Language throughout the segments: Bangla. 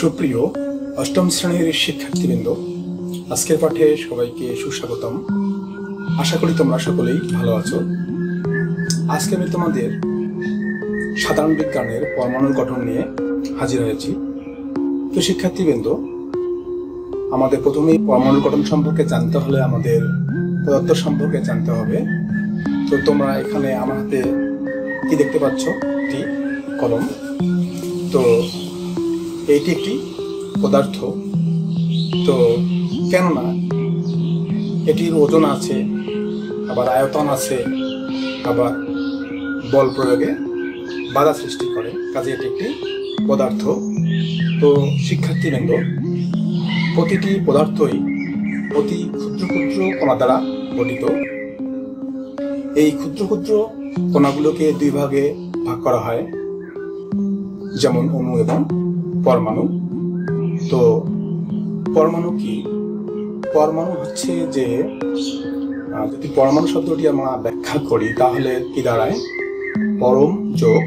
সুপ্রিয় অষ্টম শ্রেণীর শিক্ষার্থীবৃন্দ, আজকের পাঠে সবাইকে সুস্বাগতম। আশা করি তোমরা সকলেই ভালো আছো। আজকে আমি তোমাদের সাধারণ বিজ্ঞানের পরমাণুর গঠন নিয়ে হাজির হয়েছি। তো শিক্ষার্থীবৃন্দ, আমাদের প্রথমেই পরমাণুর গঠন সম্পর্কে জানতে হলে আমাদের পদার্থ সম্পর্কে জানতে হবে। তো তোমরা এখানে আমার হাতে কি দেখতে পাচ্ছ? একটি কলম। তো এইটি একটি পদার্থ। তো কেননা এটির ওজন আছে, আবার আয়তন আছে, আবার বল প্রয়োগে বাধা সৃষ্টি করে, কাজে এটি একটি পদার্থ। তো শিক্ষার্থীবৃন্দ, প্রতিটি পদার্থই অতি ক্ষুদ্র ক্ষুদ্র কণা দ্বারা গঠিত। এই ক্ষুদ্র ক্ষুদ্র কণাগুলোকে দুই ভাগে ভাগ করা হয়, যেমন অণু এবং পরমাণু। তো পরমাণু কি? পরমাণু হচ্ছে যে, যদি পরমাণু শব্দটি আমরা ব্যাখ্যা করি তাহলে কি দাঁড়ায়? পরম যোগ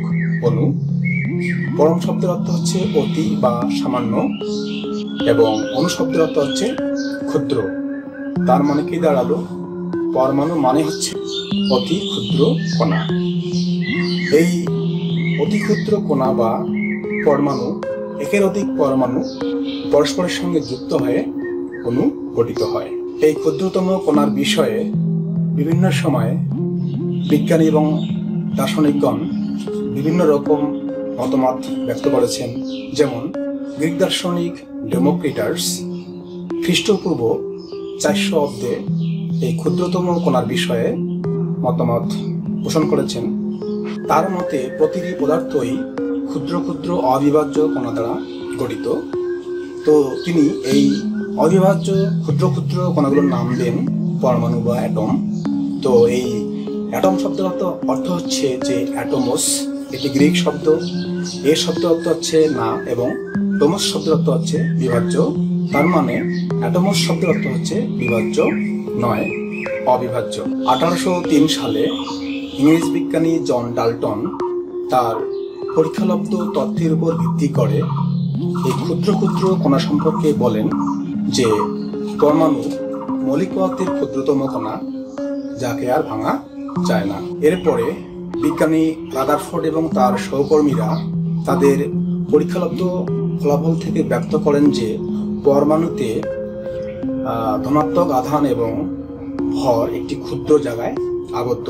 অণু। পরম শব্দের অর্থ হচ্ছে অতি বা সামান্য, এবং অণু শব্দের অর্থ হচ্ছে ক্ষুদ্র। তার মানে কি দাঁড়ালো? পরমাণু মানে হচ্ছে অতি ক্ষুদ্র কণা। এই অতি ক্ষুদ্র কণা বা পরমাণু, একের অধিক পরমাণু পরস্পরের সঙ্গে যুক্ত হয়ে অণু গঠিত হয়। এই ক্ষুদ্রতম কণার বিষয়ে বিভিন্ন সময়ে বিজ্ঞানী এবং দার্শনিকগণ বিভিন্ন রকম মতামত ব্যক্ত করেছেন। যেমন গ্রিক দার্শনিক ডেমোক্রিটাস খ্রিস্টপূর্ব 400 অব্দে এই ক্ষুদ্রতম কণার বিষয়ে মতামত পোষণ করেছেন। তার মতে প্রতিটি পদার্থই ক্ষুদ্র ক্ষুদ্র অবিভাজ্য কণা দ্বারা গঠিত। তো তিনি এই অবিভাজ্য ক্ষুদ্র ক্ষুদ্র কণাগুলোর নাম দেন পরমাণু বা অ্যাটম। তো এই অ্যাটম শব্দের অর্থ হচ্ছে যে অ্যাটোমস, এটি গ্রিক শব্দ। এর শব্দের অর্থ হচ্ছে না, এবং টোমস শব্দের অর্থ হচ্ছে বিভাজ্য। তার মানে অ্যাটোমস শব্দের অর্থ হচ্ছে বিভাজ্য নয়, অবিভাজ্য। 1803 সালে ইংরেজ বিজ্ঞানী জন ডাল্টন তার পরীক্ষালব্ধ তথ্যের উপর ভিত্তি করে এই ক্ষুদ্র ক্ষুদ্র কণা সম্পর্কে বলেন যে পরমাণু মৌলিক পদার্থের ক্ষুদ্রতম কণা, যাকে আর ভাঙা যায় না। এরপরে বিজ্ঞানী রাদারফোর্ড এবং তার সহকর্মীরা তাদের পরীক্ষালব্ধ ফলাফল থেকে ব্যক্ত করেন যে পরমাণুতে ধনাত্মক আধান এবং ভর একটি ক্ষুদ্র জায়গায় আবদ্ধ।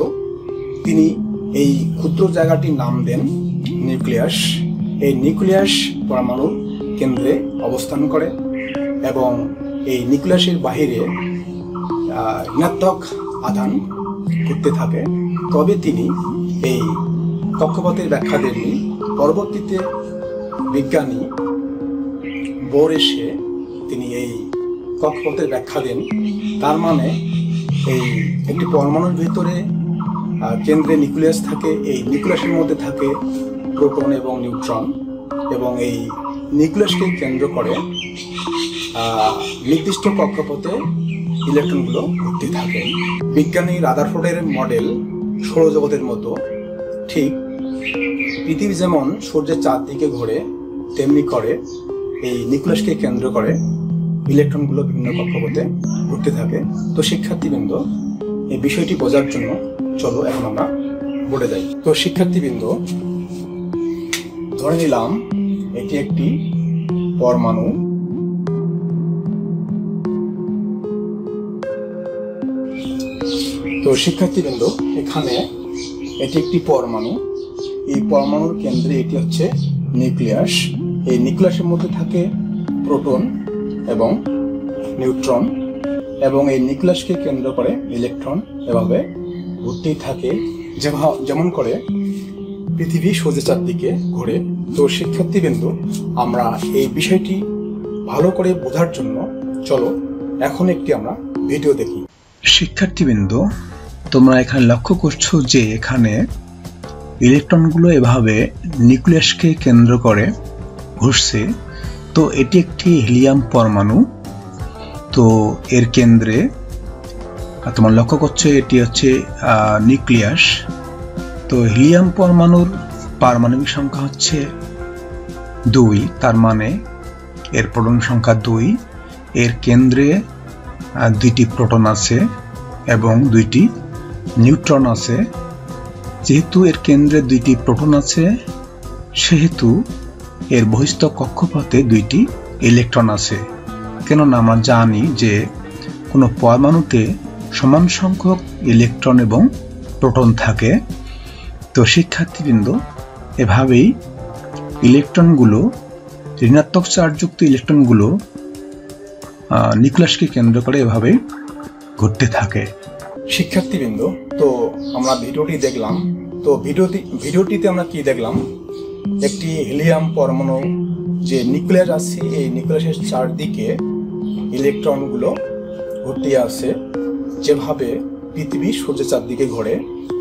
তিনি এই ক্ষুদ্র জায়গাটির নাম দেন নিউক্লিয়াস। এই নিউক্লিয়াস পরমাণুর কেন্দ্রে অবস্থান করে, এবং এই নিউক্লিয়াসের বাহিরে ঋণাত্মক আধান ঘুরতে থাকে। তবে তিনি এই কক্ষপথের ব্যাখ্যা দেননি। পরবর্তীতে বিজ্ঞানী বোর এসে তিনি এই কক্ষপথের ব্যাখ্যা দেন। তার মানে এই একটি পরমাণুর ভিতরে কেন্দ্রে নিউক্লিয়াস থাকে, এই নিউক্লিয়াসের মধ্যে থাকে প্রোটন এবং নিউট্রন, এবং এই নিউক্লিয়াসকে কেন্দ্র করে নির্দিষ্ট কক্ষপথে ইলেকট্রনগুলো ঘুরতে থাকে। বিজ্ঞানী রাদারফোর্ডের মডেল সৌরজগতের মতো, ঠিক পৃথিবী যেমন সূর্যের চারদিকে ঘোরে তেমনি করে এই নিউক্লিয়াসকে কেন্দ্র করে ইলেকট্রনগুলো বিভিন্ন কক্ষপথে ঘুরতে থাকে। তো শিক্ষার্থীবৃন্দ, এই বিষয়টি বোঝার জন্য চলো এখন আমরা বোর্ডে যাই। তো শিক্ষার্থীবৃন্দ, ধরে নিলাম এটি একটি পরমাণু। তো শিক্ষার্থীবৃন্দ, এখানে এটি একটি পরমাণু। এই পরমাণুর কেন্দ্রে এটি হচ্ছে নিউক্লিয়াস। এই নিউক্লিয়াসের মধ্যে থাকে প্রোটন এবং নিউট্রন, এবং এই নিউক্লিয়াসকে কেন্দ্র করে ইলেকট্রন এভাবে ঘুরতেই থাকে, যেমন করে পৃথিবী সূর্যের চারদিকে ঘোরে। তো শিক্ষার্থীবৃন্দ, আমরা এই বিষয়টি ভালো করে বোঝার জন্য চলো এখন একটি আমরা ভিডিও দেখি। শিক্ষার্থীবৃন্দ, তোমরা এখানে লক্ষ্য করছো যে এখানে ইলেকট্রনগুলো এভাবে নিউক্লিয়াসকে কেন্দ্র করে ঘুরছে। তো এটি একটি হিলিয়াম পরমাণু। তো এর কেন্দ্রে তোমরা লক্ষ্য করছো এটি হচ্ছে নিউক্লিয়াস। তো হিলিয়াম পরমাণুর পারমাণবিক সংখ্যা হচ্ছে 2। তার মানে এর প্রোটন সংখ্যা 2, এর কেন্দ্রে 2টি প্রোটন আছে এবং 2টি নিউট্রন আছে। যেহেতু এর কেন্দ্রে 2টি প্রোটন আছে সেহেতু এর বহিস্থ কক্ষপথে 2টি ইলেকট্রন আছে। কেননা আমরা জানি যে কোনো পরমাণুতে সমান সংখ্যক ইলেকট্রন এবং প্রোটন থাকে। তো শিক্ষার্থীবৃন্দ, এভাবেই ইলেকট্রনগুলো, ঋণাত্মক চার্জযুক্ত ইলেকট্রনগুলো নিউক্লিয়াসকে কেন্দ্র করে এভাবে ঘুরতে থাকে। শিক্ষার্থীবৃন্দ, তো আমরা ভিডিওটি দেখলাম। তো ভিডিওটিতে আমরা কি দেখলাম? একটি হিলিয়াম পরমাণু যে নিউক্লিয়াস আছে, এই নিউক্লিয়াসের চারদিকে ইলেকট্রনগুলো ঘুরতে আছে, যেভাবে পৃথিবী সূর্যের চারদিকে ঘোরে।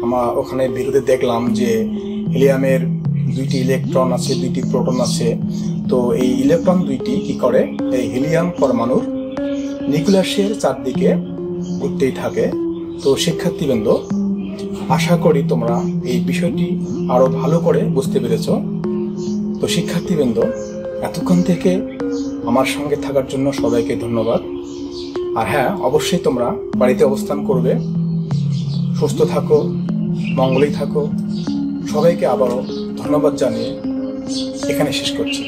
আমরা ওখানে ভিডিওতে দেখলাম যে হিলিয়ামের 2টি ইলেকট্রন আছে, 2টি প্রোটন আছে। তো এই ইলেকট্রন 2টি কি করে? এই হিলিয়াম পরমাণুর নিউক্লিয়াসের চারদিকে ঘুরতেই থাকে। তো শিক্ষার্থীবৃন্দ, আশা করি তোমরা এই বিষয়টি আরো ভালো করে বুঝতে পেরেছ। তো শিক্ষার্থীবৃন্দ, এতক্ষণ থেকে আমার সঙ্গে থাকার জন্য সবাইকে ধন্যবাদ। আর হ্যাঁ, অবশ্যই তোমরা বাড়িতে অবস্থান করবে। সুস্থ থাকো, মঙ্গলেই থাকো। সবাইকে আবারও ধন্যবাদ জানিয়ে এখানে শেষ করছি।